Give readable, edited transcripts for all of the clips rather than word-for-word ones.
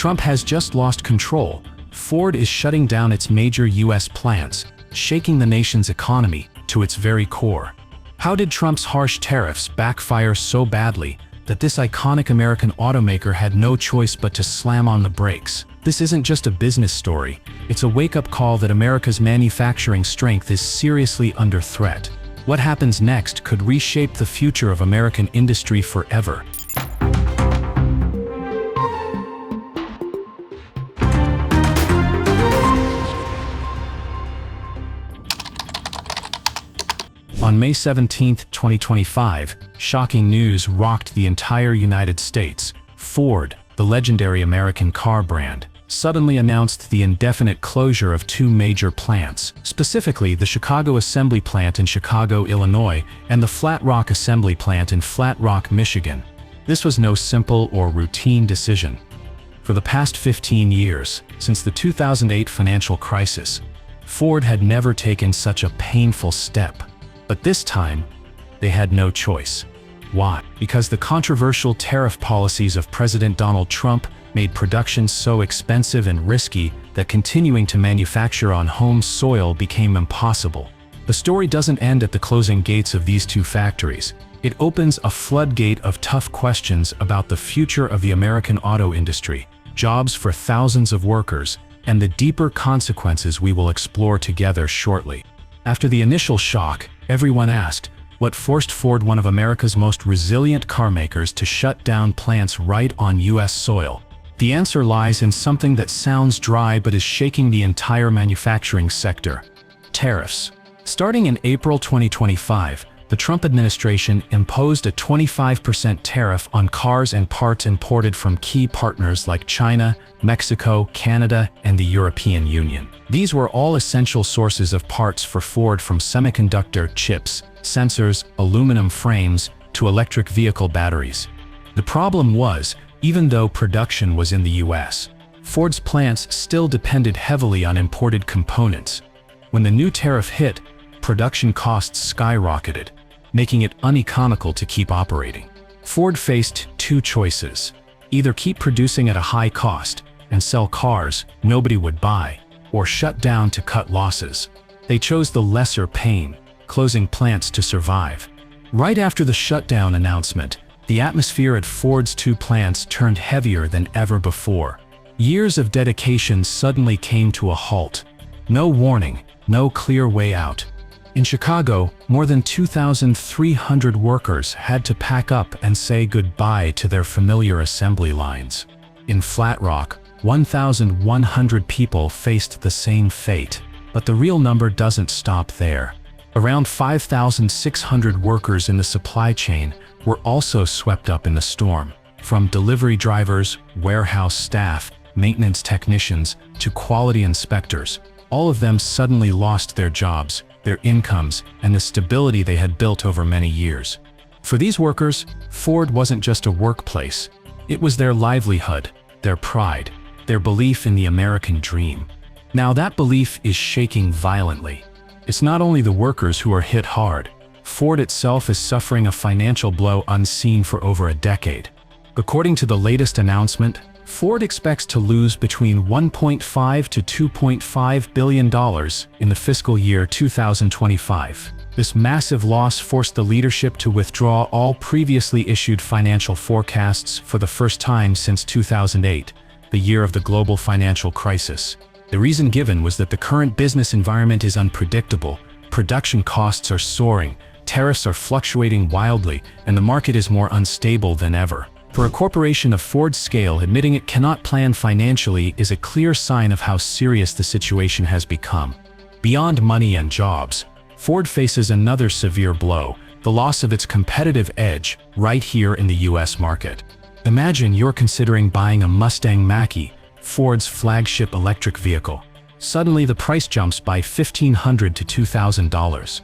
Trump has just lost control. Ford is shutting down its major U.S. plants, shaking the nation's economy to its very core. How did Trump's harsh tariffs backfire so badly that this iconic American automaker had no choice but to slam on the brakes? This isn't just a business story, it's a wake-up call that America's manufacturing strength is seriously under threat. What happens next could reshape the future of American industry forever. On May 17, 2025, shocking news rocked the entire United States. Ford, the legendary American car brand, suddenly announced the indefinite closure of two major plants, specifically the Chicago Assembly Plant in Chicago, Illinois, and the Flat Rock Assembly Plant in Flat Rock, Michigan. This was no simple or routine decision. For the past 15 years, since the 2008 financial crisis, Ford had never taken such a painful step. But this time, they had no choice. Why? Because the controversial tariff policies of President Donald Trump made production so expensive and risky that continuing to manufacture on home soil became impossible. The story doesn't end at the closing gates of these two factories. It opens a floodgate of tough questions about the future of the American auto industry, jobs for thousands of workers, and the deeper consequences we will explore together shortly. After the initial shock, everyone asked, what forced Ford, one of America's most resilient carmakers, to shut down plants right on U.S. soil? The answer lies in something that sounds dry but is shaking the entire manufacturing sector: tariffs. Starting in April 2025, the Trump administration imposed a 25% tariff on cars and parts imported from key partners like China, Mexico, Canada, and the European Union. These were all essential sources of parts for Ford, from semiconductor chips, sensors, aluminum frames, to electric vehicle batteries. The problem was, even though production was in the U.S., Ford's plants still depended heavily on imported components. When the new tariff hit, production costs skyrocketed, making it uneconomical to keep operating. Ford faced two choices: either keep producing at a high cost and sell cars nobody would buy, or shut down to cut losses. They chose the lesser pain, closing plants to survive. Right after the shutdown announcement, the atmosphere at Ford's two plants turned heavier than ever before. Years of dedication suddenly came to a halt. No warning, no clear way out. In Chicago, more than 2,300 workers had to pack up and say goodbye to their familiar assembly lines. In Flat Rock, 1,100 people faced the same fate. But the real number doesn't stop there. Around 5,600 workers in the supply chain were also swept up in the storm. From delivery drivers, warehouse staff, maintenance technicians, to quality inspectors, all of them suddenly lost their jobs, their incomes, and the stability they had built over many years. For these workers, Ford wasn't just a workplace. It was their livelihood, their pride, their belief in the American dream. Now that belief is shaking violently. It's not only the workers who are hit hard. Ford itself is suffering a financial blow unseen for over a decade. According to the latest announcement, Ford expects to lose between $1.5 to $2.5 billion in the fiscal year 2025. This massive loss forced the leadership to withdraw all previously issued financial forecasts for the first time since 2008, the year of the global financial crisis. The reason given was that the current business environment is unpredictable, production costs are soaring, tariffs are fluctuating wildly, and the market is more unstable than ever. For a corporation of Ford's scale, admitting it cannot plan financially is a clear sign of how serious the situation has become. Beyond money and jobs, Ford faces another severe blow: the loss of its competitive edge right here in the US market. Imagine you're considering buying a Mustang Mach-E, Ford's flagship electric vehicle. Suddenly the price jumps by $1,500 to $2,000.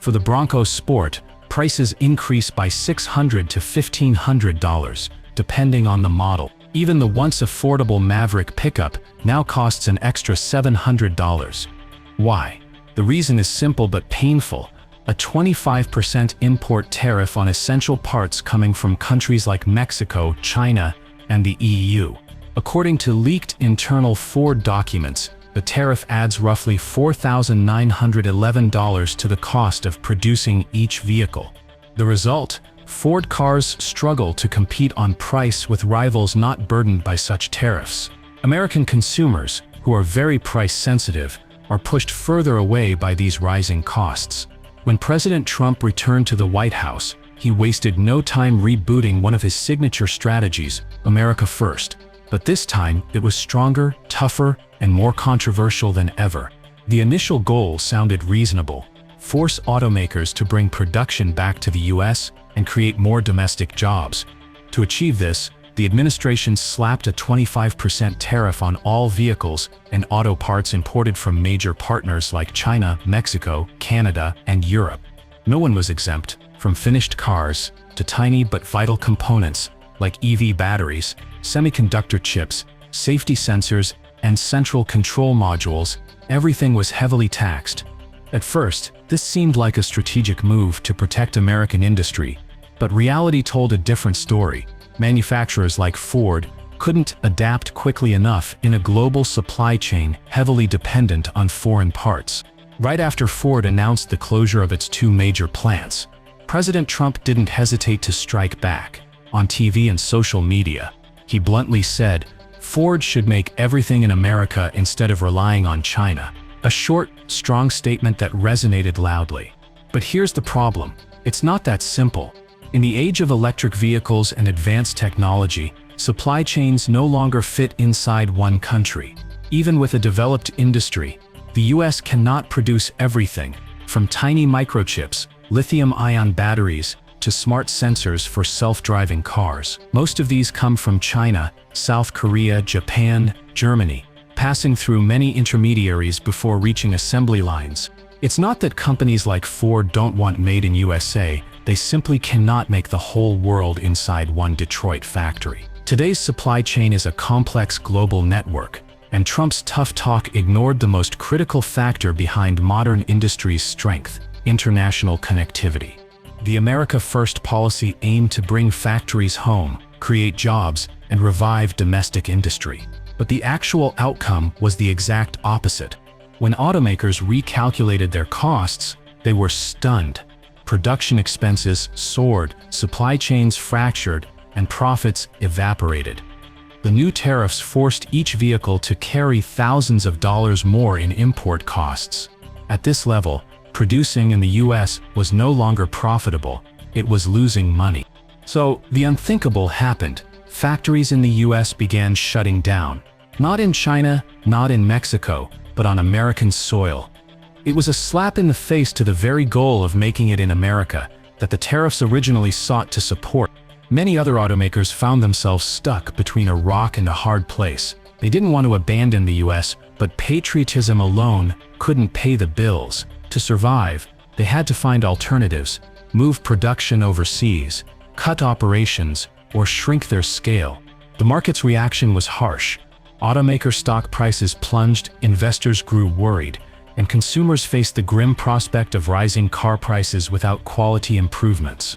For the Bronco Sport, prices increase by $600 to $1,500, depending on the model. Even the once affordable Maverick pickup now costs an extra $700. Why? The reason is simple but painful: a 25% import tariff on essential parts coming from countries like Mexico, China, and the EU. According to leaked internal Ford documents, the tariff adds roughly $4,911 to the cost of producing each vehicle. The result? Ford cars struggle to compete on price with rivals not burdened by such tariffs. American consumers, who are very price-sensitive, are pushed further away by these rising costs. When President Trump returned to the White House, he wasted no time rebooting one of his signature strategies, America First. But this time, it was stronger, tougher, and more controversial than ever. The initial goal sounded reasonable: force automakers to bring production back to the U.S. and create more domestic jobs. To achieve this, the administration slapped a 25% tariff on all vehicles and auto parts imported from major partners like China, Mexico, Canada, and Europe. No one was exempt, from finished cars to tiny but vital components like EV batteries, semiconductor chips, safety sensors, and central control modules. Everything was heavily taxed. At first, this seemed like a strategic move to protect American industry, but reality told a different story. Manufacturers like Ford couldn't adapt quickly enough in a global supply chain heavily dependent on foreign parts. Right after Ford announced the closure of its two major plants, President Trump didn't hesitate to strike back. On TV and social media, he bluntly said, "Ford should make everything in America instead of relying on China." A short, strong statement that resonated loudly. But here's the problem: it's not that simple. In the age of electric vehicles and advanced technology, supply chains no longer fit inside one country. Even with a developed industry, the US cannot produce everything, from tiny microchips, lithium-ion batteries, to smart sensors for self-driving cars. Most of these come from China, South Korea, Japan, Germany, passing through many intermediaries before reaching assembly lines. It's not that companies like Ford don't want made in USA, they simply cannot make the whole world inside one Detroit factory. Today's supply chain is a complex global network, and Trump's tough talk ignored the most critical factor behind modern industry's strength: international connectivity. The America First policy aimed to bring factories home, create jobs, and revive domestic industry. But the actual outcome was the exact opposite. When automakers recalculated their costs, they were stunned. Production expenses soared, supply chains fractured, and profits evaporated. The new tariffs forced each vehicle to carry thousands of dollars more in import costs. At this level, producing in the US was no longer profitable, it was losing money. So, the unthinkable happened. Factories in the US began shutting down. Not in China, not in Mexico, but on American soil. It was a slap in the face to the very goal of making it in America that the tariffs originally sought to support. Many other automakers found themselves stuck between a rock and a hard place. They didn't want to abandon the US, but patriotism alone couldn't pay the bills. To survive, they had to find alternatives, move production overseas, cut operations, or shrink their scale. The market's reaction was harsh. Automaker stock prices plunged, investors grew worried, and consumers faced the grim prospect of rising car prices without quality improvements.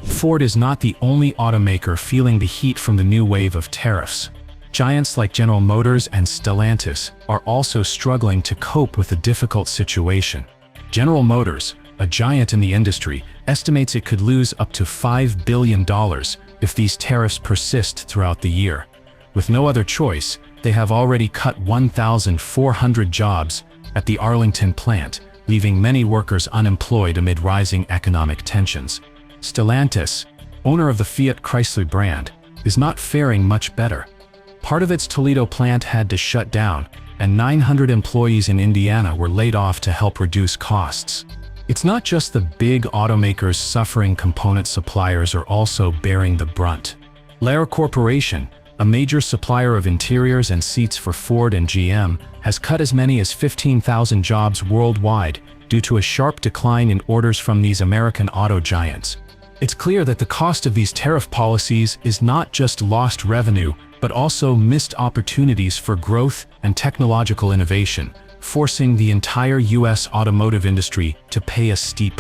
Ford is not the only automaker feeling the heat from the new wave of tariffs. Giants like General Motors and Stellantis are also struggling to cope with the difficult situation. General Motors, a giant in the industry, estimates it could lose up to $5 billion if these tariffs persist throughout the year. With no other choice, they have already cut 1,400 jobs at the Arlington plant, leaving many workers unemployed amid rising economic tensions. Stellantis, owner of the Fiat Chrysler brand, is not faring much better. Part of its Toledo plant had to shut down, and 900 employees in Indiana were laid off to help reduce costs. It's not just the big automakers suffering; component suppliers are also bearing the brunt. Lear Corporation, a major supplier of interiors and seats for Ford and GM, has cut as many as 15,000 jobs worldwide due to a sharp decline in orders from these American auto giants. It's clear that the cost of these tariff policies is not just lost revenue, but also missed opportunities for growth and technological innovation, forcing the entire US automotive industry to pay a steep.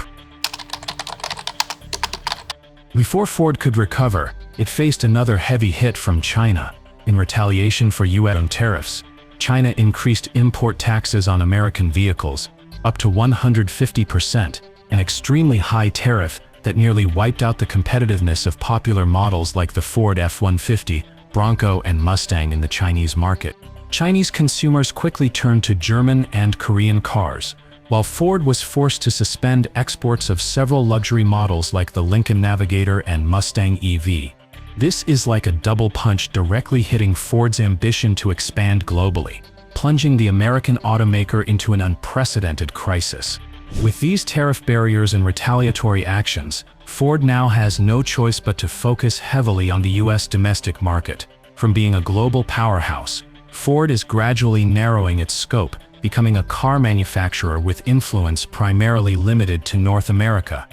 Before Ford could recover, it faced another heavy hit from China. In retaliation for U.S. tariffs, China increased import taxes on American vehicles up to 150%, an extremely high tariff that nearly wiped out the competitiveness of popular models like the Ford F-150, Bronco, and Mustang in the Chinese market. Chinese consumers quickly turned to German and Korean cars, while Ford was forced to suspend exports of several luxury models like the Lincoln Navigator and Mustang EV. This is like a double punch directly hitting Ford's ambition to expand globally, plunging the American automaker into an unprecedented crisis. With these tariff barriers and retaliatory actions, Ford now has no choice but to focus heavily on the U.S. domestic market. From being a global powerhouse, Ford is gradually narrowing its scope, becoming a car manufacturer with influence primarily limited to North America.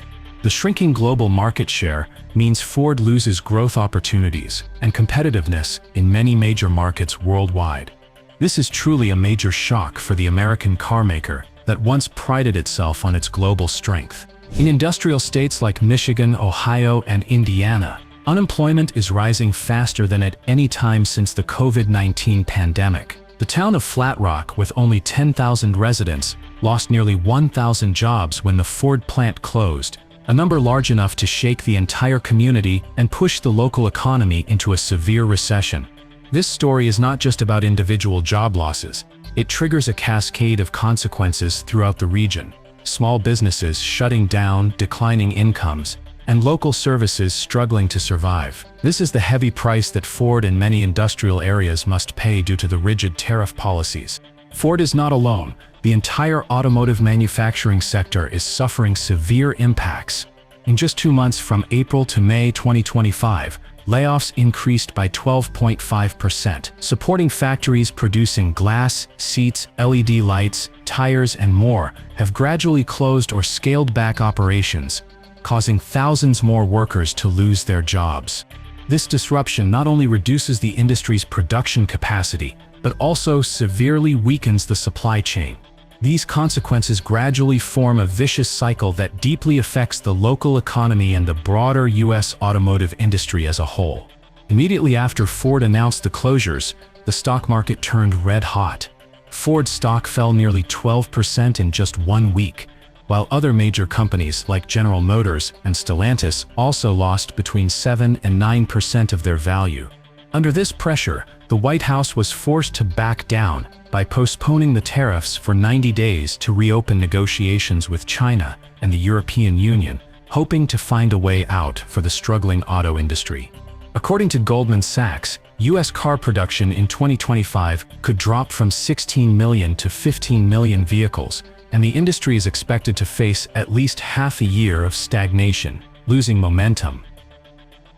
The shrinking global market share means Ford loses growth opportunities and competitiveness in many major markets worldwide. This is truly a major shock for the American carmaker that once prided itself on its global strength. In industrial states like Michigan, Ohio, and Indiana, unemployment is rising faster than at any time since the COVID-19 pandemic. The town of Flat Rock, with only 10,000 residents, lost nearly 1,000 jobs when the Ford plant closed, a number large enough to shake the entire community and push the local economy into a severe recession. This story is not just about individual job losses. It triggers a cascade of consequences throughout the region. Small businesses shutting down, declining incomes, and local services struggling to survive. This is the heavy price that Ford and many industrial areas must pay due to the rigid tariff policies. Ford is not alone. The entire automotive manufacturing sector is suffering severe impacts. In just 2 months from April to May 2025, layoffs increased by 12.5%, supporting factories producing glass, seats, LED lights, tires, and more have gradually closed or scaled back operations, causing thousands more workers to lose their jobs. This disruption not only reduces the industry's production capacity, but also severely weakens the supply chain. These consequences gradually form a vicious cycle that deeply affects the local economy and the broader U.S. automotive industry as a whole. Immediately after Ford announced the closures, the stock market turned red hot. Ford stock fell nearly 12% in just 1 week, while other major companies like General Motors and Stellantis also lost between 7 and 9% of their value. Under this pressure, the White House was forced to back down by postponing the tariffs for 90 days to reopen negotiations with China and the European Union, hoping to find a way out for the struggling auto industry. According to Goldman Sachs, U.S. car production in 2025 could drop from 16 million to 15 million vehicles, and the industry is expected to face at least half a year of stagnation, losing momentum.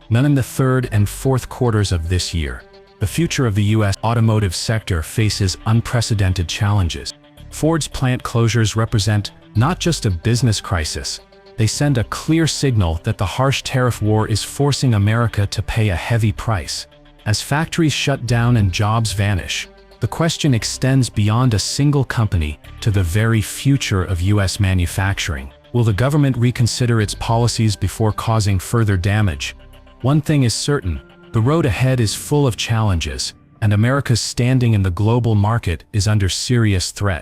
None in the third and fourth quarters of this year. The future of the U.S. automotive sector faces unprecedented challenges. Ford's plant closures represent not just a business crisis, they send a clear signal that the harsh tariff war is forcing America to pay a heavy price. As factories shut down and jobs vanish, the question extends beyond a single company to the very future of U.S. manufacturing. Will the government reconsider its policies before causing further damage? One thing is certain. The road ahead is full of challenges, and America's standing in the global market is under serious threat.